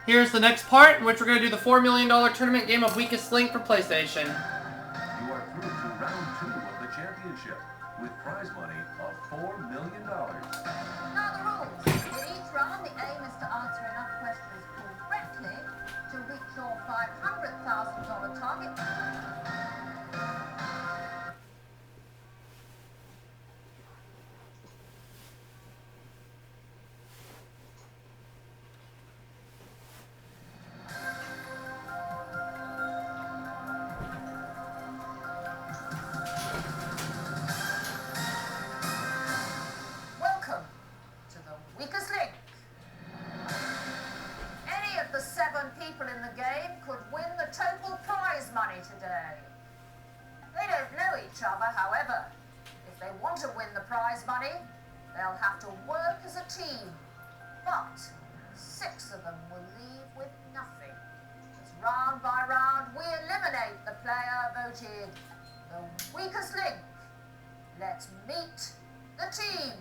Here's the next part, in which we're going to do the $4 million tournament game of Weakest Link for PlayStation. You are through to round 2 of the championship, with prize money of $4 million. Now the rules. In each round, the aim is to answer enough questions correctly to reach your $500,000 target. Welcome to the Weakest Link. Any of the 7 people in the game could win the total prize money today. They don't know each other, however. If they want to win the prize money, they'll have to work as a team. But 6 of them will leave with nothing. As round by round, we eliminate the player voted the weakest link. Let's meet the team.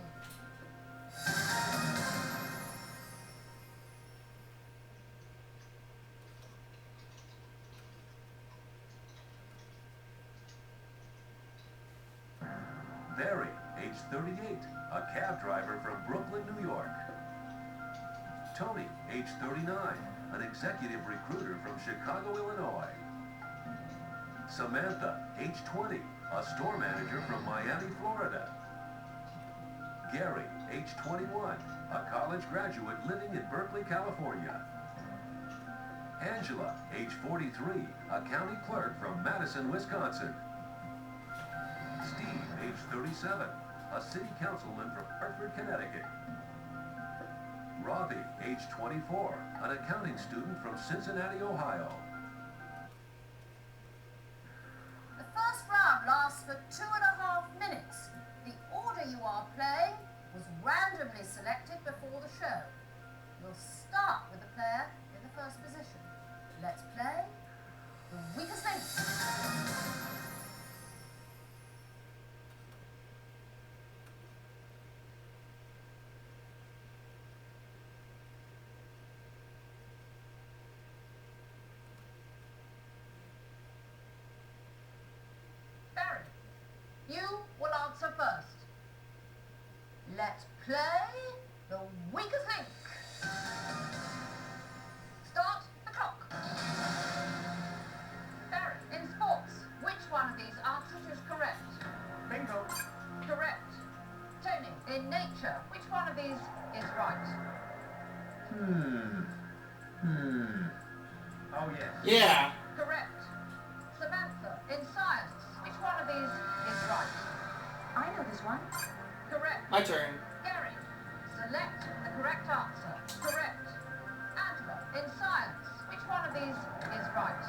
Barry, age 38, a cab driver from Brooklyn, New York. Tony, age 39, an executive recruiter from Chicago, Illinois. Samantha, age 20, a store manager from Miami, Florida. Gary, age 21, a college graduate living in Berkeley, California. Angela, age 43, a county clerk from Madison, Wisconsin. Steve, age 37, a city councilman from Hartford, Connecticut. Ravi, age 24, an accounting student from Cincinnati, Ohio. The first round lasts for 2.5 minutes. The order you are playing was randomly selected before the show. You'll start with the player in the first position. Let's play the weakest link. Barry, you will answer first. Let's play the weakest link. Start the clock. Barry, in sports, which one of these answers is correct? Bingo. Correct. Tony, in nature, which one of these is right? Oh, yes. Yeah. Correct. Samantha, in science, which one of these is right? I know this one. Correct. My turn. Gary, select the correct answer. Correct. Angela, in science, which one of these is right?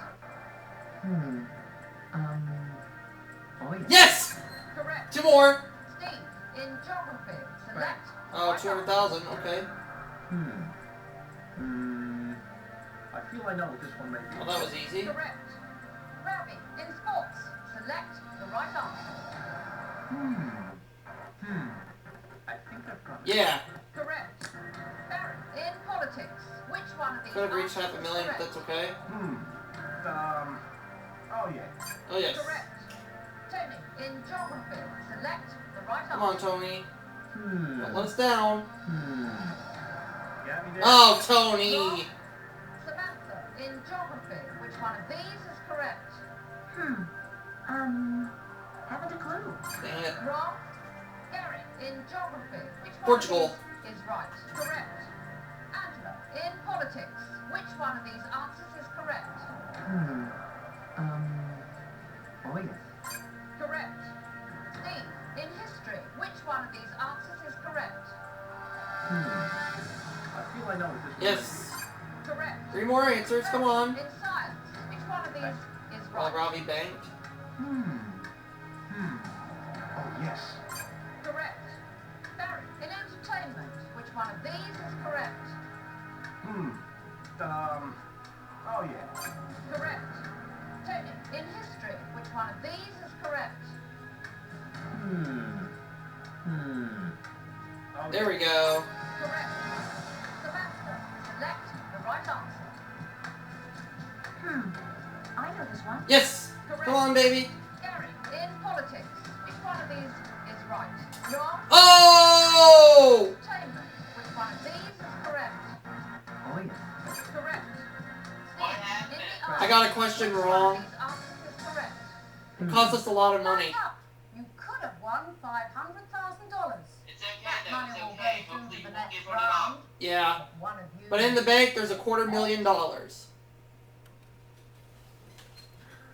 Oh, yes. Yes! Correct. 2 more. Steve, in geography, select the Oh, right 200,000. Okay. I feel I know what this one may be. Well, that was easy. answer. Correct. Ravi, in sports, select the right answer. I think I've got it. Yeah. Correct. Barry, in politics, which one of these Could have reached answers is $500,000, but correct? that's okay. Oh, yeah. Oh, yes. Correct. Tony, in geography, select the right answer. Come on, Tony. Don't let us down. Got me there. Oh, Tony! Samantha, in geography, which one of these is correct? Haven't a clue. Dang it. Wrong. Gary, in geography, which one Portugal. of these is right? Correct. Angela, in politics, which one of these answers is correct? Oh, yes. Correct. Steve, in history, which one of these answers is correct? I feel I know what this one Yes. Correct. 3 more answers. Come on. In science, which one of these is Well, right? Ravi banked. Oh, yes. Correct. Barry, in entertainment, which one of these is correct? Oh, yeah. Correct. Tony, in history, which one of these is correct? Oh, There we go. Correct. Samantha, select the right right answer. I know this one. Yes! Correct. Come on, baby. Gary, in politics, which one of these is right? Wrong. Oh! Entertainment, which one of these is correct? Oh, yes. Correct. What Steve, happened? in the I arts, got a question which wrong. one of these answers is correct? It cost us a lot of money. Time's up. You could have won $500,000. It's okay That though, money it's will okay. go Hopefully through you the won't next get voted off. round. Yeah. One of you. But in the bank, there's $250,000.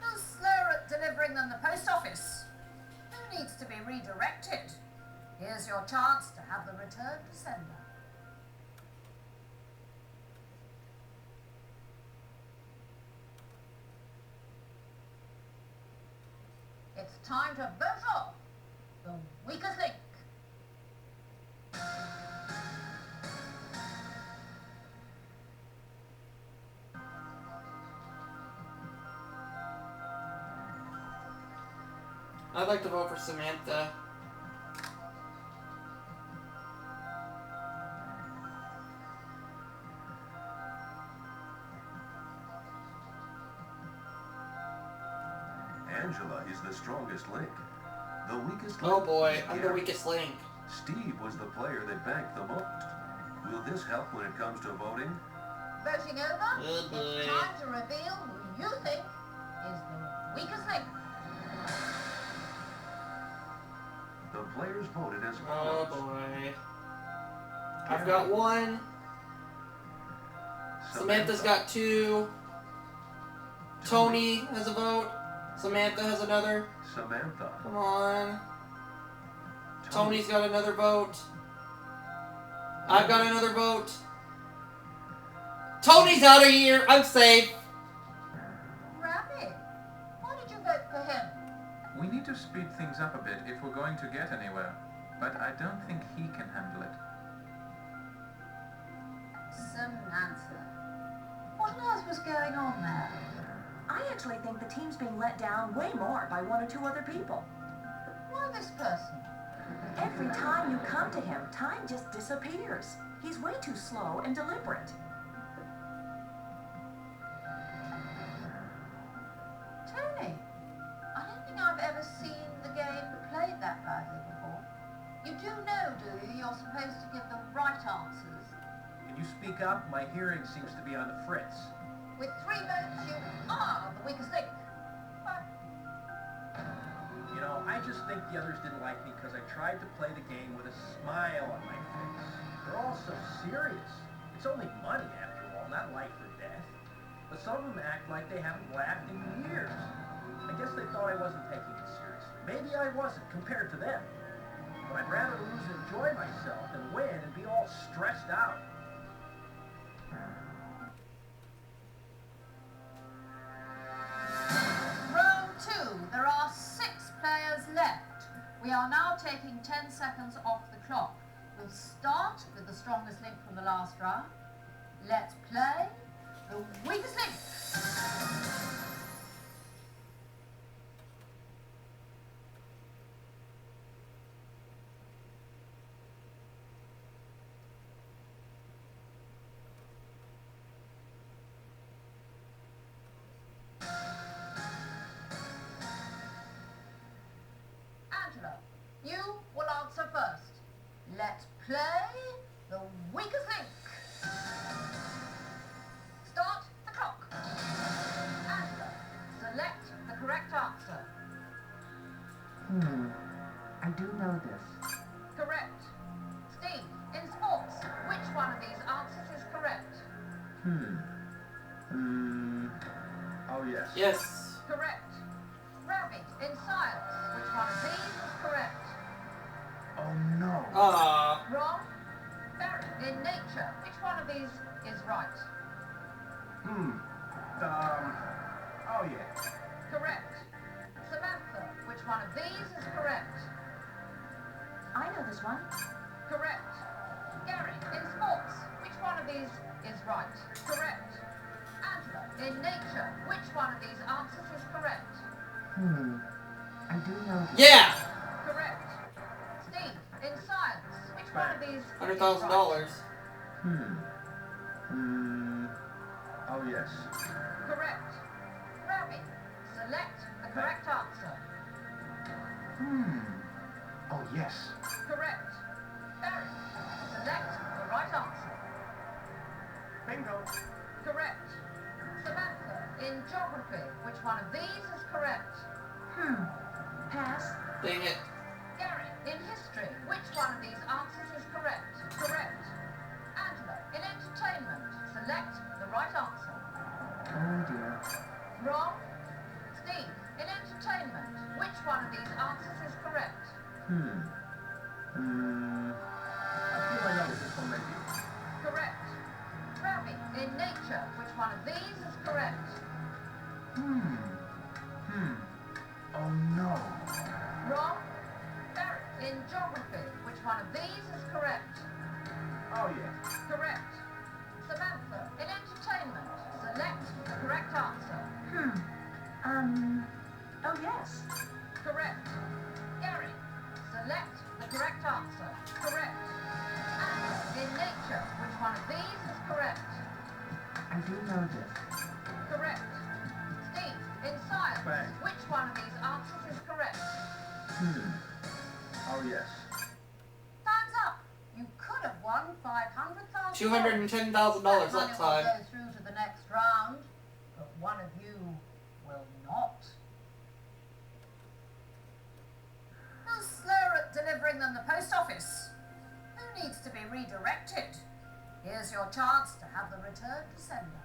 Who's slower at delivering than the post office? Who needs to be redirected? Here's your chance to have the return to sender. It's time to vote off the weakest link. I'd like to vote for Samantha. Angela is the strongest link. The weakest link. Oh boy, is I'm the Gary. weakest link. Steve was the player that banked the most. Will this help when it comes to voting? Voting over? Oh boy. It's time to reveal who you think is the weakest link. The players voted as Oh follows. boy. I've got one. Samantha's got two. Tony has a vote. Samantha has another. Samantha. Come on. Tony's got another vote. I've got another vote. Tony's out of here. I'm safe. Rabbit, why did you vote for him? We need to speed things up a bit if we're going to get anywhere, but I don't think he can handle it. Samantha. What on earth was going on there? I actually think the team's being let down way more by one or two other people. Why this person? Every time you come to him, time just disappears. He's way too slow and deliberate. Tony, I don't think I've ever seen the game played that badly before. You do know, do you? You're supposed to give the right answers. Can you speak up? My hearing seems to be on the fritz. With 3 votes, you are the weakest link. But You know, I just think the others didn't like me because I tried to play the game with a smile on my face. They're all so serious. It's only money, after all, not life or death. But some of them act like they haven't laughed in years. I guess they thought I wasn't taking it seriously. Maybe I wasn't, compared to them. But I'd rather lose and enjoy myself than win and be all stressed out. row 2, there are 6 players left. We are now taking 10 seconds off the clock. We'll start with the strongest link from the last round. Let's play the weakest link. Angela, you will answer first. Let's play the weakest link. Start the clock. Angela, select the correct answer. I do know this. Correct. Steve, in sports, which one of these answers is correct? Oh, yes. Yes. Correct. Rabbit, in science, which one of these is correct? Oh, no. Wrong. Barry, in nature, which one of these is right? Oh, yeah. Correct. Samantha, which one of these is correct? I know this one. Correct. Gary, in sports, which one of these is right? Correct. Angela, in nature, which one of these answers is correct? I do know this. Yeah. Correct. Steve, in science, which one of these is right? $100,000. yes. Correct. Ravi, select the correct answer. Oh, yes. Correct. Barry, select the right answer. Bingo. Correct. Samantha, in geography, which one of these is correct? Pass. Dang it. Gary, in history, which one of these answers is correct? Correct. Angela, in entertainment, select the right answer. Oh dear. Wrong. Steve, in entertainment, which one of these answers is correct? I feel I know what this one may be. Correct. Ravi, in nature, which one of these is correct? Oh, no. Wrong. Barry, in geography, which one of these is correct? Oh, yeah. Correct. Samantha, in entertainment, select the correct answer. Oh yes. Correct. Gary, select the correct answer. Correct. And in nature, which one of these is correct? I do know this. Correct. Steve, in science, Bang. which one of these answers is correct? Oh, yes. Time's up. You could have won $500,000. $210,000 That money that will time. go through to the next round, but one of you will not. Who's slower at delivering than the post office? Who needs to be redirected? Here's your chance to have the return to sender.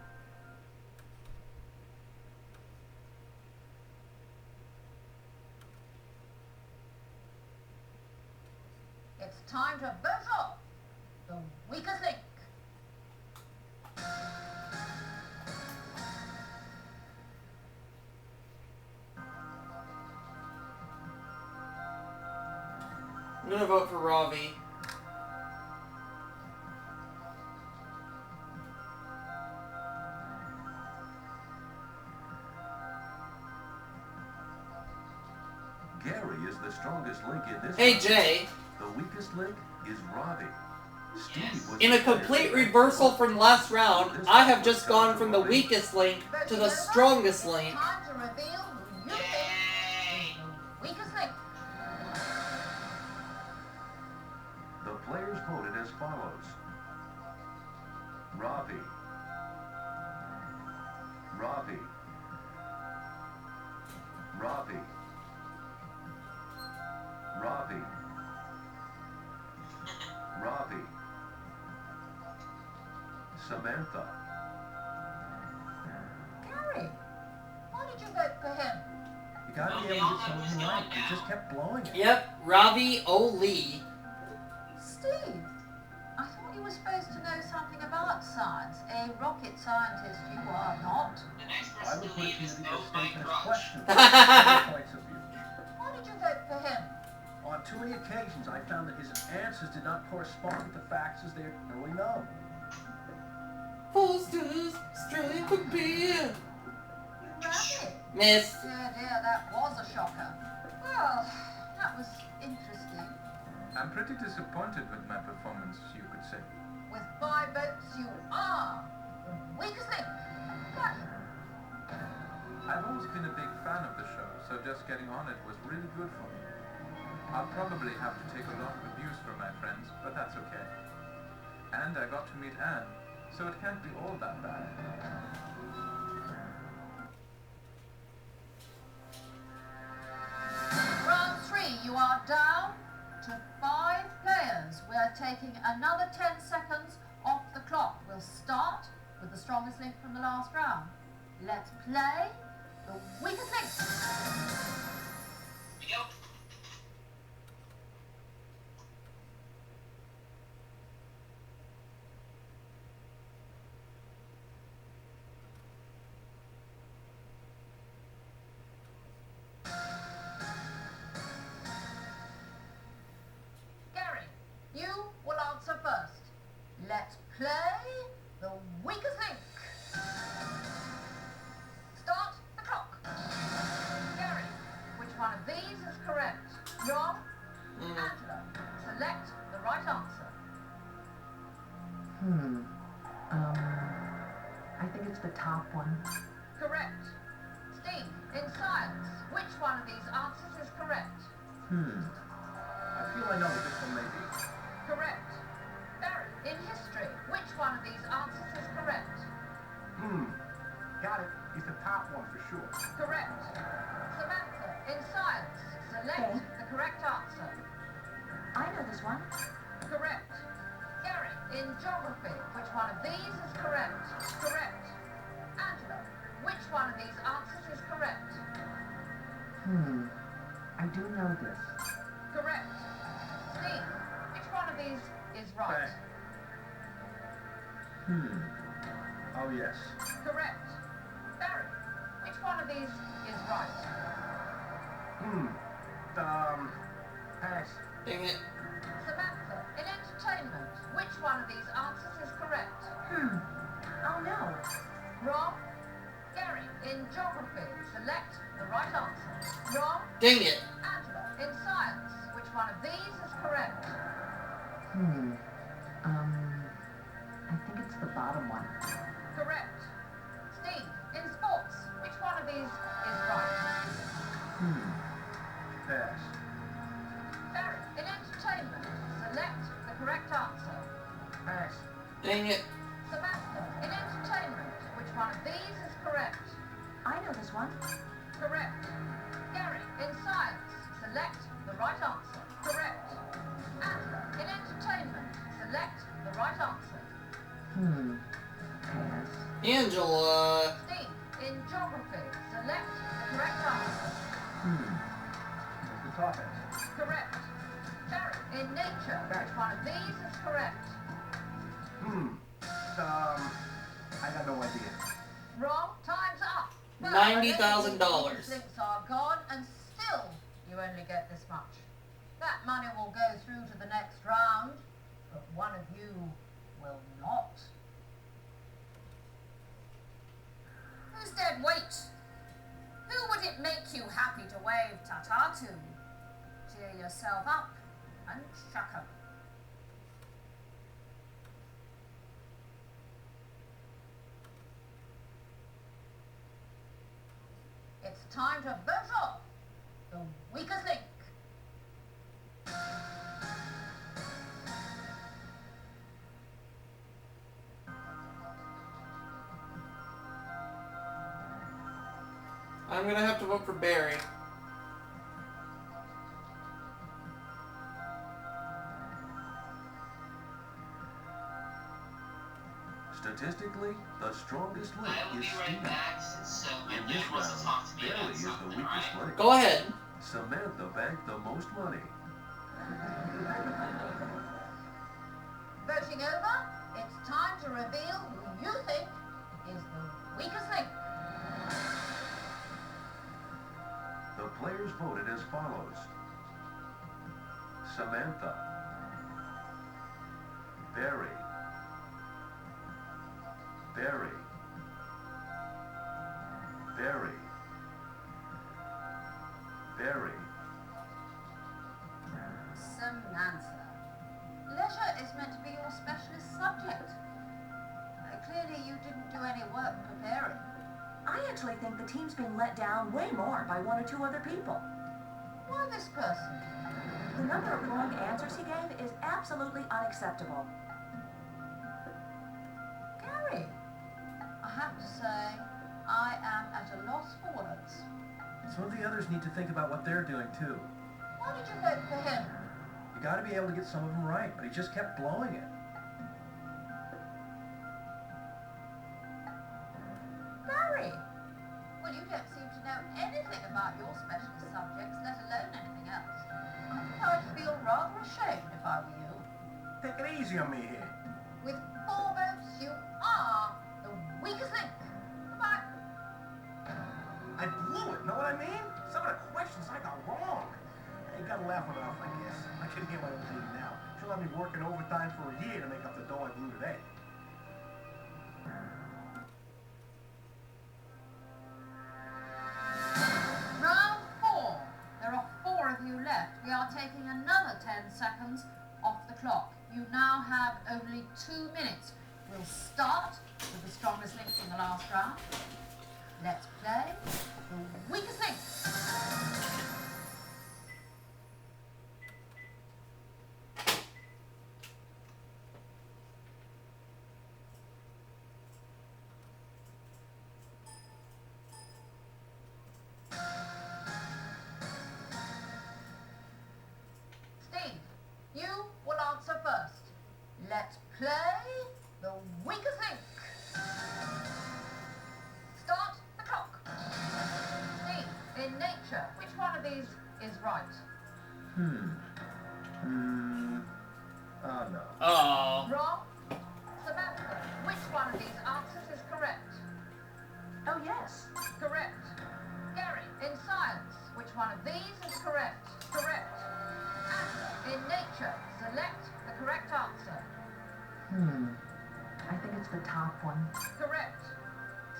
It's time to vote off the weakest link. I'm gonna vote for Ravi. Gary is the strongest link in this Hey round. Jay, The weakest link is Ravi. Steve was in a the complete player. reversal from last round, I have just gone from the weakest link to the strongest link. Time to reveal who you think is the weakest link. The players voted as follows. Ravi. Ravi. Ravi. Ravi. Ravi. Samantha. Gary, why did you vote for him? You gotta be able to get something right. You just kept blowing it. Yep, Ravi Oli. Steve, I thought you were supposed to know something about science. A rocket scientist you are not. I would put it to you that your statement is questionable from several points of view. Why did you vote for him? On too many occasions, I found that his answers did not correspond with the facts as they are generally known. Posters, strength of beer. Rabbit. Miss. Dear, dear, that was a shocker. Well, that was interesting. I'm pretty disappointed with my performance, you could say. With 5 votes, you are the weakest link. But I've always been a big fan of the show, so just getting on it was really good for me. I'll probably have to take a lot of abuse from my friends, but that's okay. And I got to meet Anne, so it can't be all that bad. round 3, you are down to 5 players. We're taking another 10 seconds off the clock. We'll start with the strongest link from the last round. Let's play the weakest link. Gary, you will answer first. Let's play the weakest link. Start the clock. Gary, which one of these is correct? think it's the top one. Correct. Steve, in science, which one of these answers is correct? I feel I know what this one may be. Correct. Barry, in history, which one of these answers is correct? Got it. It's the top one for sure. Correct. Samantha, in science, select Okay. the correct answer. I know this one. Correct. Gary, in geography, which one of these is correct? Correct. Angela, which one of these answers is correct? I do know this. Correct. Steve, which one of these is right? Oh, yes. Correct. Barry, which one of these is right? Pass. Dang it. Samantha, in entertainment, which one of these answers is correct? Oh no. Wrong. Gary, in geography, select the right answer. Wrong. Dang it. Angela, in science, which one of these is correct? I think it's the bottom one. Correct. Steve, in sports, which one of these is right? Pass. Barry, in entertainment, select the correct answer. Pass. Dang it. Samantha, in entertainment, which one of these is correct? I know this one. Correct. Gary, in science, select the right answer. Correct. Angela, in entertainment, select the right answer. Pass. Angela. Steve, in geography, select the correct answer. What's the top answer? Correct. Barry, in nature, which one of these is correct? I got no idea. Wrong. Time's up. Well, $90,000. Things are gone, and still you only get this much. That money will go through to the next round, but one of you will not. Who's dead weight? Who would it make you happy to wave ta-ta to? Cheer yourself up and chuck 'em. It's time to vote off the weakest link. I'm gonna have to vote for Barry. Statistically, the strongest link I will is be right Steve. back since my In this dad wants to round, talk to me Barry about is the something, weakest right? link. Go ahead. Samantha banked the most money. Voting over, it's time to reveal who you think is the weakest link. The players voted as follows. Samantha. Barry. Barry. Barry. Barry. Samantha. Leisure is meant to be your specialist subject. Clearly you didn't do any work preparing. I actually think the team's being let down way more by one or two other people. Why this person? The number of wrong answers he gave is absolutely unacceptable. Gary. I have to say, I am at a loss for words. Some of the others need to think about what they're doing, too. Why did you vote for him? You gotta be able to get some of them right, but he just kept blowing it. Barry. Well, you don't seem to know anything about your specialist subjects, let alone anything else. I think I'd feel rather ashamed if I were you. Take it easy on me here. With 4 votes, you are the weakest link. Goodbye. I blew it, know what I mean? Some of the questions I got wrong. You gotta laugh it off, I guess. I can hear my old lady now. She'll have me working overtime for a year to make up the dough I blew today. Round 4. There are 4 of you left. We are taking another 10 seconds off the clock. You now have only 2 minutes. We'll start with the strongest link in the last round. Let's play the weakest link. Steve, you will answer first. Let's play the weakest link. Start the clock. Steve, in nature, which one of these is right? Oh no. Oh. Wrong. Samantha, which one of these answers is correct? Oh, yes. Correct. Gary, in science, which one of these is correct? Correct. Angela, in nature, select the correct answer. I think it's the top one. Correct.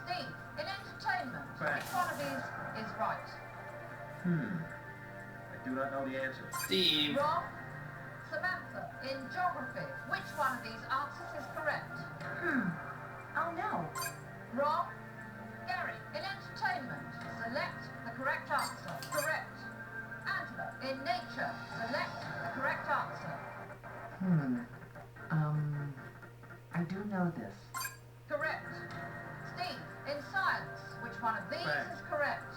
Steve, in entertainment, Correct. which one of these is right? I do not know the answer. Steve. Wrong. Samantha, in geography, which one of these answers is correct? Oh, no. Wrong. Gary, in entertainment, select the correct answer. Correct. Angela, in nature, select the correct answer. I do know this. Correct. Steve, in science, which one of these Correct. is correct?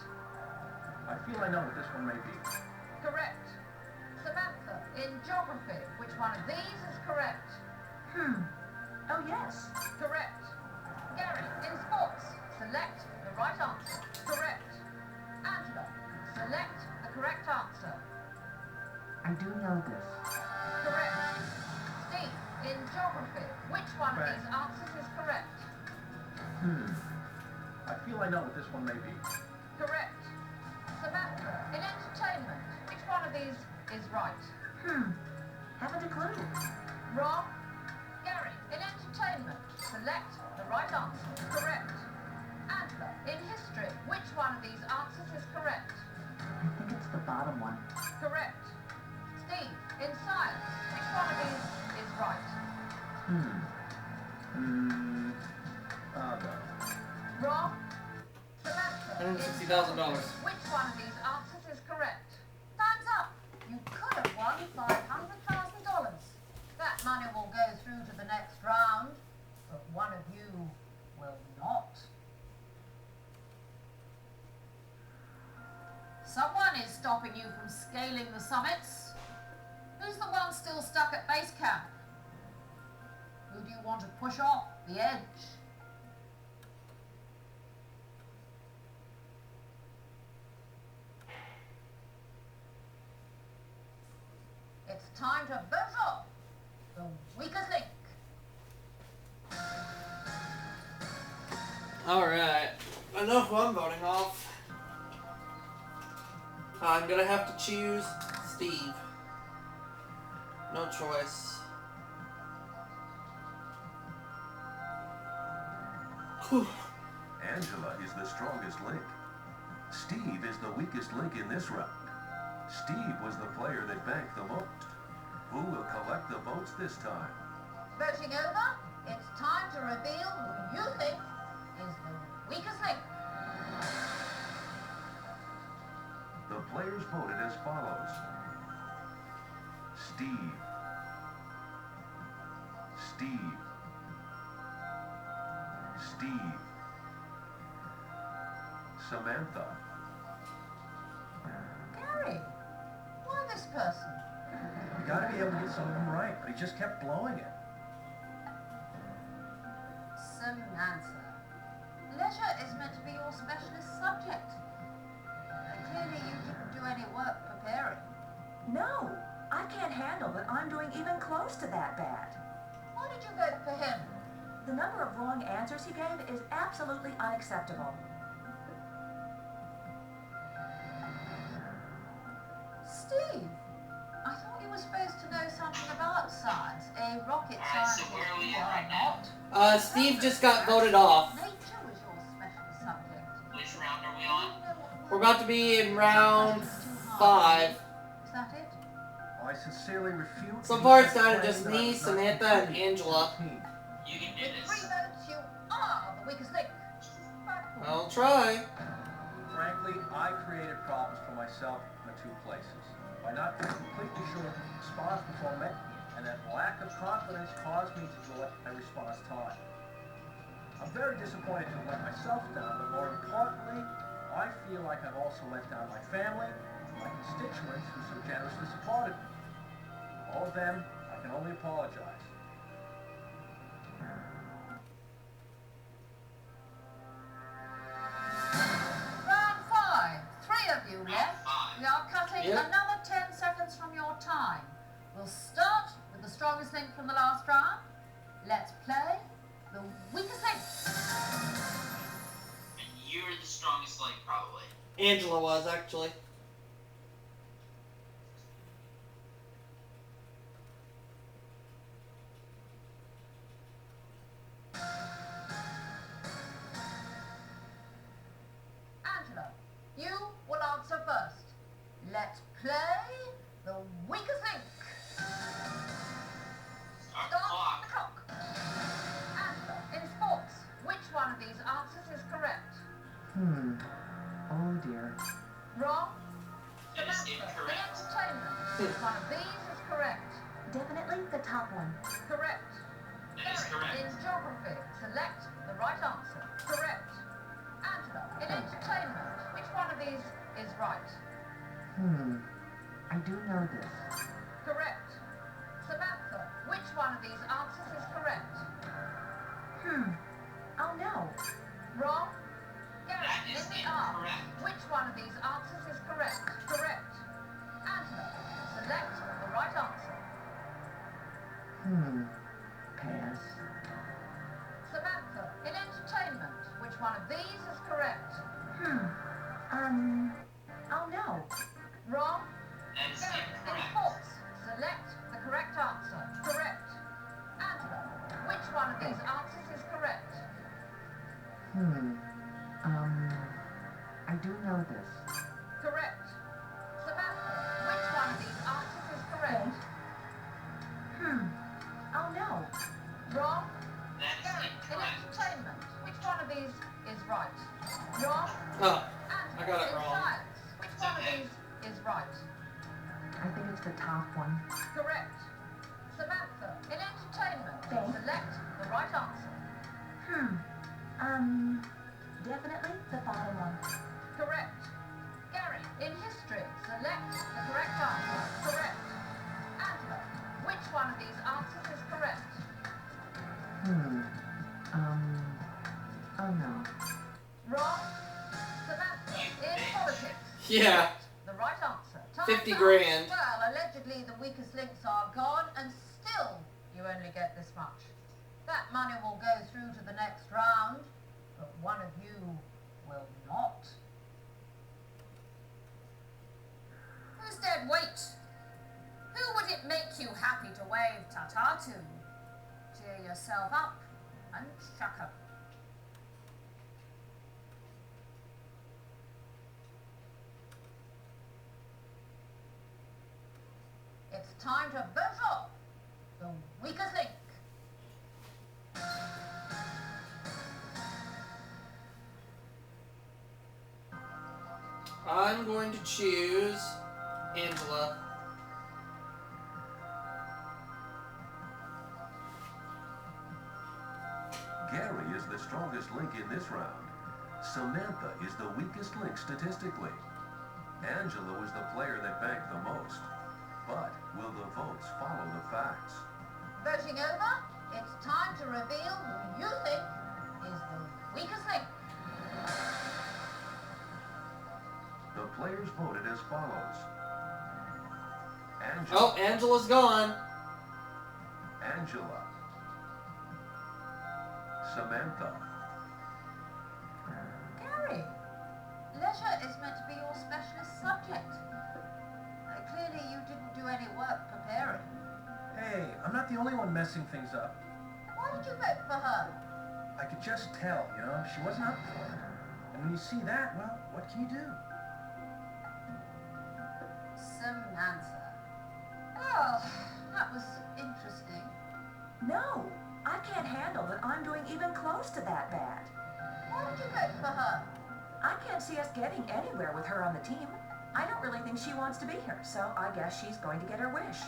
I feel I know what this one may be. Correct. Samantha, in geography, which one of these is correct? Oh, yes. Correct. Gary, in sports, select the right answer. Correct. Angela, select the correct answer. I do know this. Correct. Steve, in geography, which one of Correct. these answers is correct? I feel I know what this one may be. Correct. Samantha, in entertainment, which one of these is right? Haven't a clue. Wrong. Gary, in entertainment, select the right answer. Correct. Angela, in history, which one of these answers is correct? I think it's the bottom one. Correct. Steve, in science, which one of these is right? Oh no. Wrong. Samantha, in $160,000. geography, which one of these answers is correct? Time's up. You could have won $500,000. That money will go through to the next round, but one of you will not. Someone is stopping you from scaling the summits. Who's the one still stuck at base camp? Who do you want to push off the edge? It's time to vote off the weakest link. Alright. I know who I'm voting off. I'm gonna have to choose Steve. No choice. Whew. Angela is the strongest link. Steve is the weakest link in this round. Steve was the player that banked the most. Who will collect the votes this time? Voting over, it's time to reveal who you think is the weakest link. The players voted as follows. Steve. Steve. Steve. Samantha. Gary, why this person? You gotta be able to get some of them right, but he just kept blowing it. Samantha. Leisure is meant to be your specialist subject. Clearly you didn't do any work preparing. No, I can't handle that I'm doing even close to that bad. Why did you vote for him? The number of wrong answers he gave is absolutely unacceptable. Steve, I thought you were supposed to know something about science. A rocket scientist you are not. Steve just got voted off. Nature was your specialist subject. Which round are we on? We're about to be in round 5. Is that it? Well, I sincerely refute. So far it's down to just me, Samantha, and Angela. You can do With this. 3 votes, you are myself in the two places. By not being completely sure of the response before making it, and that lack of confidence caused me to delay my response time. I'm very disappointed to have let myself down, but more importantly, I feel like I've also let down my family and my constituents who so generously supported me. All of them, I can only apologize. Round 5. 3 of you left. We are cutting Yep. another 10 seconds from your time. We'll start with the strongest link from the last round. Let's play the weakest link. You're the strongest link, probably. Angela was, actually. Angela, you will answer first. Let's play the weakest link. Start Start the clock. the clock. Angela, in sports, which one of these answers is correct? Oh dear. Wrong. That is Samantha, in incorrect. entertainment, which one of these is correct? Definitely the top one. Correct. That is Gary, correct. in geography, select the right answer. Correct. Angela, in entertainment, which one of these is right? I do know this. Correct. Samantha, which one of these answers is correct? Oh no. Wrong. Gary, That in is the art, incorrect. which one of these answers is correct? Correct. Angela, select the right answer. Pass. Samantha, in entertainment, which one of these is correct? Oh no. Wrong. That is Gary, in incorrect. sports, select the correct answer. Correct. Angela, which one of these answers is correct? I do know this. Correct. Samantha, which one of these answers is correct? Oh no. Wrong. That is Gary, in incorrect. entertainment, which one of these is right? Wrong. Oh, Angela, I got it in wrong. science, which one of these is right? I think it's the top one. Correct. Samantha, in entertainment, Thanks. select the right answer. Definitely the bottom one. Correct. Gary, in history, select the correct answer. Correct. Angela, which one of these answers is correct? Oh no. Wrong. Samantha, in politics. Yeah. The right answer. Time's 50 up. grand. Well, allegedly the weakest links are gone, and still you only get this much. That money will go through to the next round, but one of you will not. Who's dead weight? Who would it make you happy to wave ta-ta to? Cheer yourself up and chuck 'em. It's time to vote off the weakest link. I'm going to choose Angela. Gary is the strongest link in this round. Samantha is the weakest link statistically. Angela was the player that banked the most. But will the votes follow the facts? Voting over, it's time to reveal who you think is the weakest link. The players voted as follows. Oh, Angela's gone. Angela. Samantha. Gary, leisure is meant to be your specialist subject. Clearly you didn't do any work preparing. Hey, I'm not the only one messing things up. Why did you vote for her? I could just tell, she wasn't up for it. And when you see that, well, what can you do? Samantha. Oh, that was interesting. No, I can't handle that I'm doing even close to that bad. Why did you vote for her? I can't see us getting anywhere with her on the team. I don't really think she wants to be here, so I guess she's going to get her wish.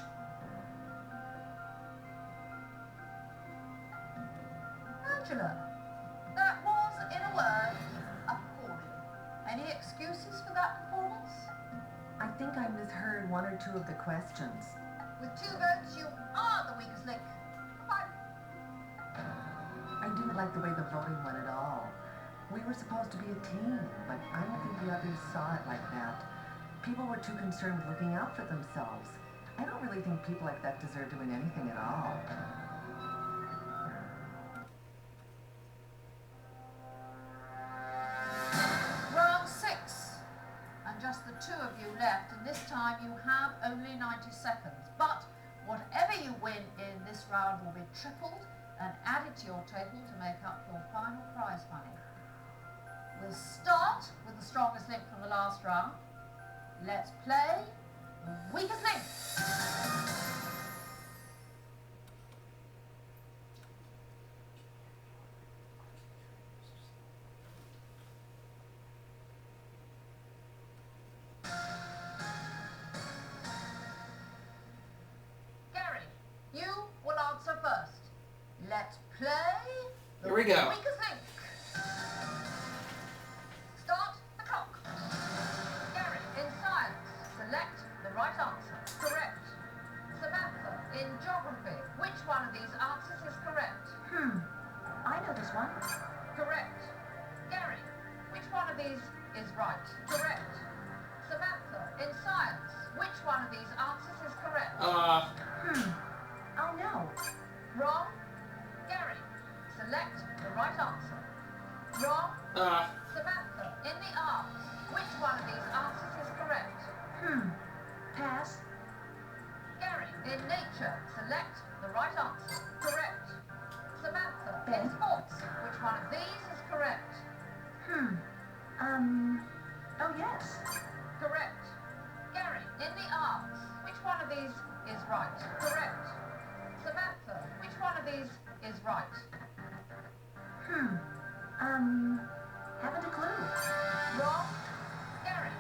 Angela, that was, in a word, appalling. Any excuses for that performance? I think I misheard one or two of the questions. With 2 votes, you are the weakest link. Goodbye. I didn't like the way the voting went at all. We were supposed to be a team, but I don't think the others saw it like that. People were too concerned with looking out for themselves. I don't really think people like that deserve doing anything at all. Round 6. And just the 2 of you left, and this time you have only 90 seconds. But whatever you win in this round will be tripled and added to your table to make up your final prize money. We'll start with the strongest link from the last round. Let's play the weakest link. Gary, you will answer first. Let's play the Here we go. weakest link. Start the clock. Gary, in science, select the right answer. Correct. Samantha, in geography, which one of these answers is correct? I know this one. Correct. Gary, which one of these is right? Correct. Samantha, in science, which one of these answers is correct? Oh no. Wrong. Gary, select the right answer. Wrong. Samantha, in the arts, which one of these answers is correct? Pass. Gary, in nature, select the right answer. Correct. Samantha, in Ben? sports, which one of these is correct? Oh yes. Correct. Gary, in the arts, which one of these is right? Correct. Samantha, which one of these is right? Haven't a clue. Wrong. Gary,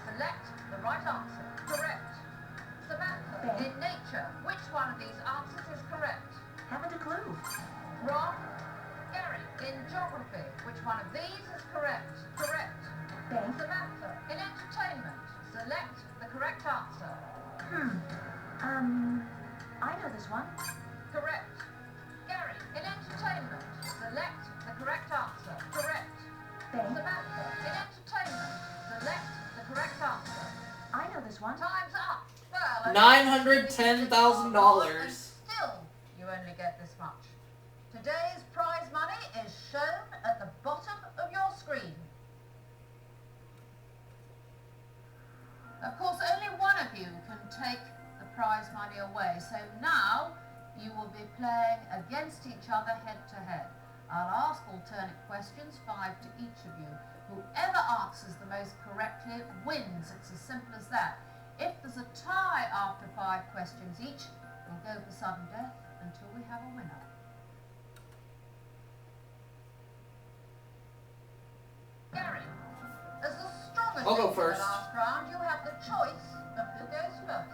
select the right answer. Correct. Samantha, Ben? in nature, which one of these answers is correct? Haven't a clue. Wrong. Gary, in geography, which one of these is correct? Correct. Ben? Samantha, in entertainment, select the correct answer. I know this one. Correct. Gary, in entertainment, select the correct answer. Correct. Ben? Samantha, in entertainment, select the correct answer. I know this one. Time's up. Well, $910,000. and still, you only get this much. Today's prize money is shown at the bottom of your screen. Of course, only one of you can take the prize money away. So now you will be playing against each other head to head. I'll ask alternate questions, 5 to each of you. Whoever answers the most correctly wins. It's as simple as that. If there's a tie after 5 questions each, we'll go for sudden death until we have a winner. Gary, as the strongest I'll go in first. the last round, you have the choice of who goes first.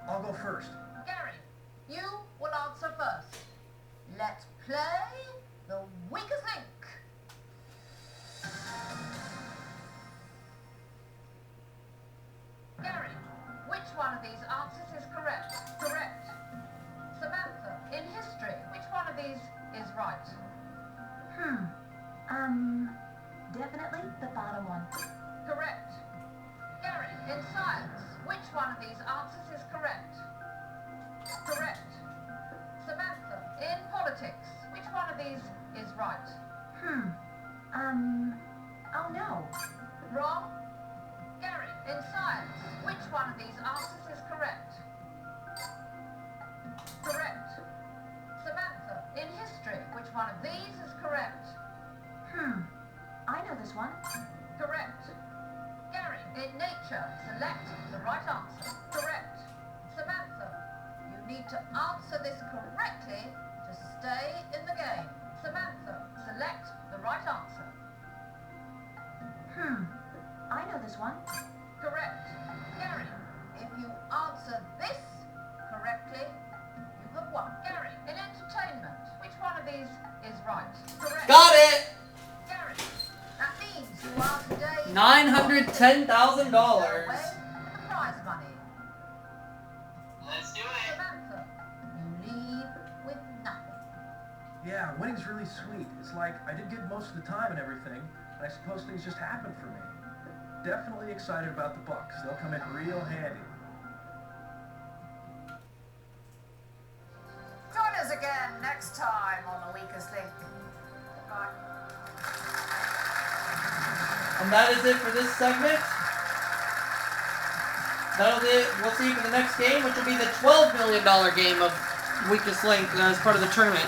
I'll go first. Gary, you will answer first. Let's play the weakest link. Gary, which one of these answers is correct? Correct. Samantha, in history, which one of these is right? Definitely the bottom one. Correct. Gary, in science, which one of these answers is correct? Correct. Samantha, in politics, which one of these is right? Oh no. Wrong. Gary, in science, which one of these answers is correct? Correct. Samantha, in history, which one of these is correct? I know this one. Correct. Gary, in nature, select the right answer. Correct. Samantha, you need to answer this correctly to stay in the game. Samantha, select the right answer. I know this one? Correct. Gary, if you answer this correctly, you have won. Gary, in entertainment, which one of these is right? Correct. Got it! Gary, that means you are today $910,000. away with the prize money. Let's do it. Samantha, you leave with nothing. Yeah, winning's really sweet. It's like I did good most of the time and everything, and I suppose things just happen for me. Definitely excited about the bucks. They'll come in real handy. Join us again next time on The Weakest Link. Goodbye. And that is it for this segment. That'll be it. We'll see you for the next game, which will be the $12 million game of Weakest Link as part of the tournament.